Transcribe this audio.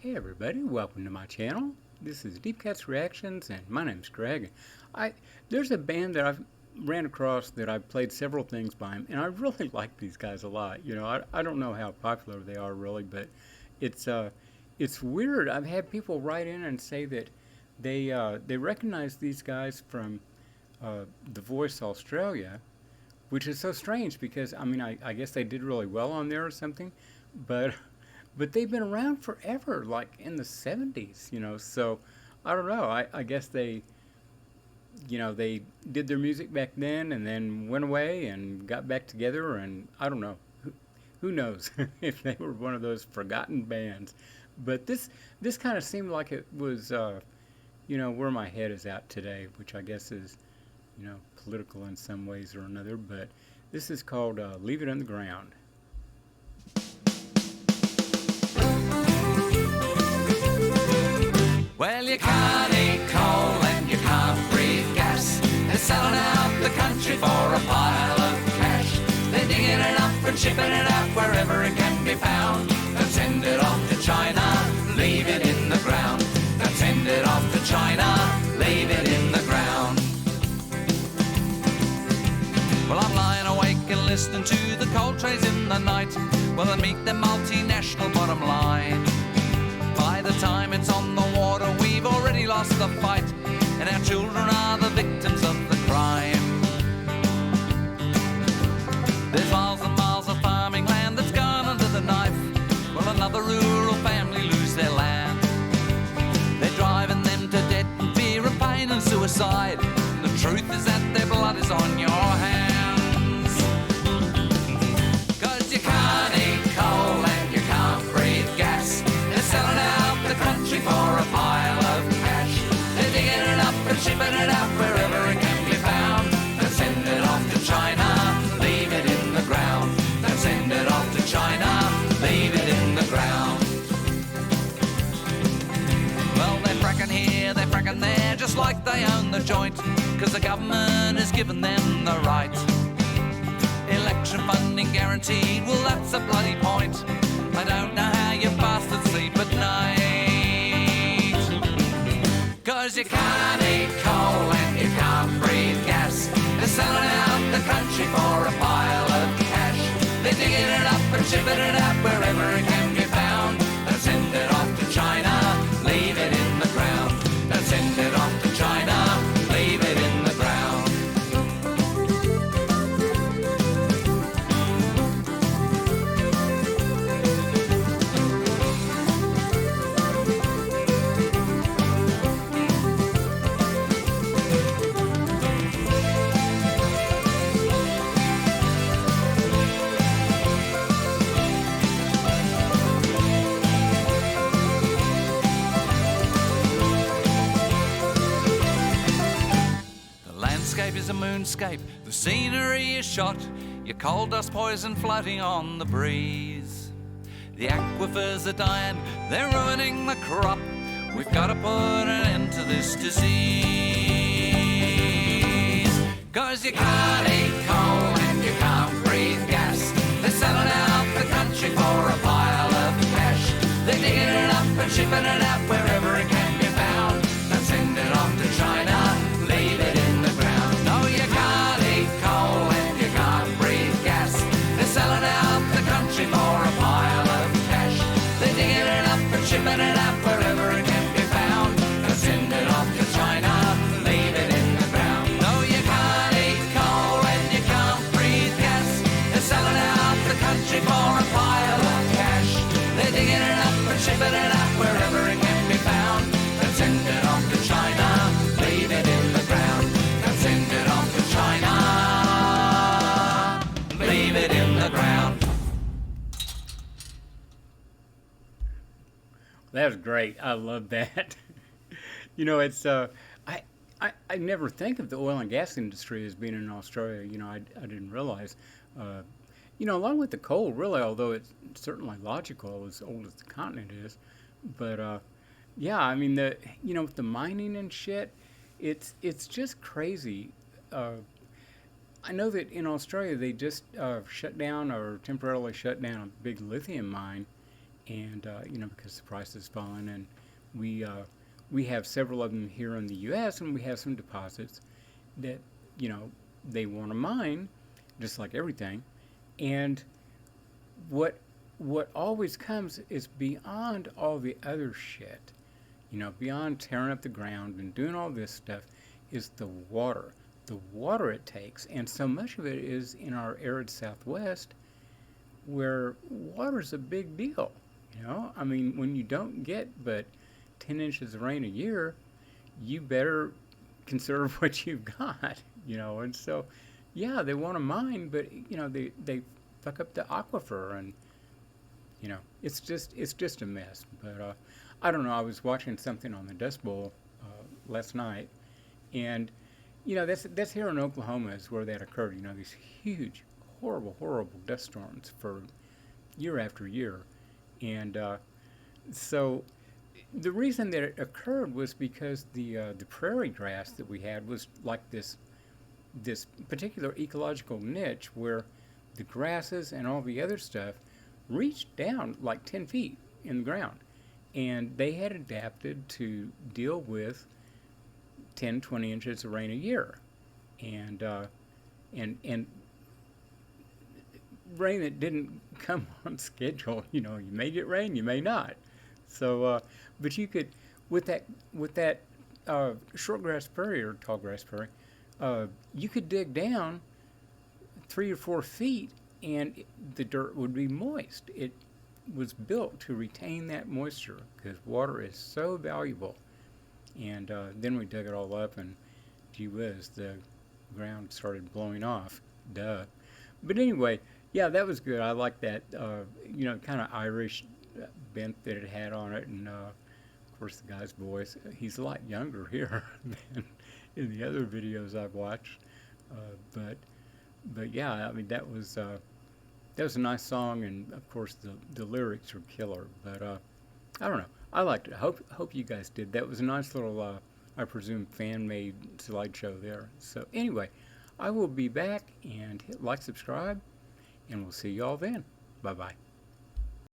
Hey everybody, welcome to my channel. This is Deep Cat's Reactions and my name's Greg. I There's a band that I've ran across that I've played several things by them, and I really like these guys a lot. I don't know how popular they are really, but it's uh it's weird. I've had people write in and say that they recognize these guys from The Voice Australia, which is so strange because I guess they did really well on there or something, but but they've been around forever, like in the 70s, So I don't know. I guess they did their music back then and then went away and got back together, and I don't know. Who knows if they were one of those forgotten bands? But this kind of seemed like it was, where my head is at today, which I guess is, political in some ways or another. But this is called "Leave It on the Ground." Well, you can't eat coal and you can't breathe gas. They're selling out the country for a pile of cash. They're digging it up and shipping it out wherever it can be found. They'll send it off to China, leave it in the ground. They'll send it off to China, leave it in the ground. Well, I'm lying awake and listening to the coal trains in the night. Well, they meet the multinational bottom line. By the time it's on the water, we've already lost the fight, and our children are the victims of the crime. There's miles and miles of farming land that's gone under the knife. Well, another rural family lose their land. They're driving them to debt and fear of pain and suicide. The truth is that their blood is on your hands. 'Cause you can't eat coal and you can't breathe gas. They're selling out the country for a pile of cash. They're digging it up and shipping it out wherever it can be found. They'll send it off to China, leave it in the ground. They'll send it off to China, leave it in the ground. Well, they're fracking here, they're fracking there, just like they own the joint, 'cause the government has given them the right. Election funding guaranteed, well that's a bloody point. I don't know how you bastards sleep at night. 'Cause you can't eat coal and you can't breathe gas. They're selling out the country for a pile of cash. They're digging it up and shipping it out wherever it can be found. They'll send it off to China, leave it in the ground. They'll send it off to China, leave it in the ground. Is a moonscape, the scenery is shot, your coal dust poison floating on the breeze. The aquifers are dying, they're ruining the crop. We've got to put an end to this disease. 'Cause you can't eat coal and you can't breathe gas. They're selling out the country for a pile of cash. They're digging it up and shipping it out wherever it can be found. They'll send it off to China, leave it in the ground. No, you can't eat coal and you can't breathe gas. They're selling out the country for a pile of cash. They're digging it up and shipping it out wherever it can be found. They'll send it off to China, leave it in the ground. No, you can't eat coal and you can't breathe gas. They're selling out the country for a pile of cash. They're digging it up and shipping it out wherever it can be found. They'll send it off to China, leave it in the ground. They'll send it off to China, leave it in the ground. That was great. I love that. It's I never think of the oil and gas industry as being in Australia. I didn't realize. Uh, Along with the coal, really, although it's certainly logical as old as the continent is, but yeah, I mean with the mining and shit, it's just crazy. Uh, I know that in Australia they just shut down or temporarily shut down a big lithium mine, and because the price has fallen, and we uh, we have several of them here in the U.S., and we have some deposits that you know they want to mine, just like everything. And what what always comes is beyond all the other shit, beyond tearing up the ground and doing all this stuff, is the water it takes, and so much of it is in our arid Southwest, where water's a big deal. I mean, when you don't get but 10 inches of rain a year, you better conserve what you've got. And so, yeah, they want to mine, but they fuck up the aquifer, and it's just a mess. But I don't know. I was watching something on the Dust Bowl last night, and that's here in Oklahoma is where that occurred. These huge, horrible, horrible dust storms for year after year, and so the reason that it occurred was because the prairie grass that we had was like this particular ecological niche where the grasses and all the other stuff reached down like 10 feet in the ground, and they had adapted to deal with 10, 20 inches of rain a year, and and rain that didn't come on schedule. You may get rain, you may not. So, but you could, with that short grass prairie or tall grass prairie, you could dig down 3 or 4 feet, and the dirt would be moist. It was built to retain that moisture because water is so valuable. And then we dug it all up, and gee whiz, the ground started blowing off. Duh. But anyway, yeah, that was good. I like that, kind of Irish bent that it had on it. And of course, the guy's voice, he's a lot younger here than in the other videos I've watched. But yeah, I mean, that was a nice song, and of course, the lyrics are killer. But I don't know. I liked it. Hope you guys did. That was a nice little, I presume, fan-made slideshow there. So anyway, I will be back, and hit like, subscribe, and we'll see y'all then. Bye-bye.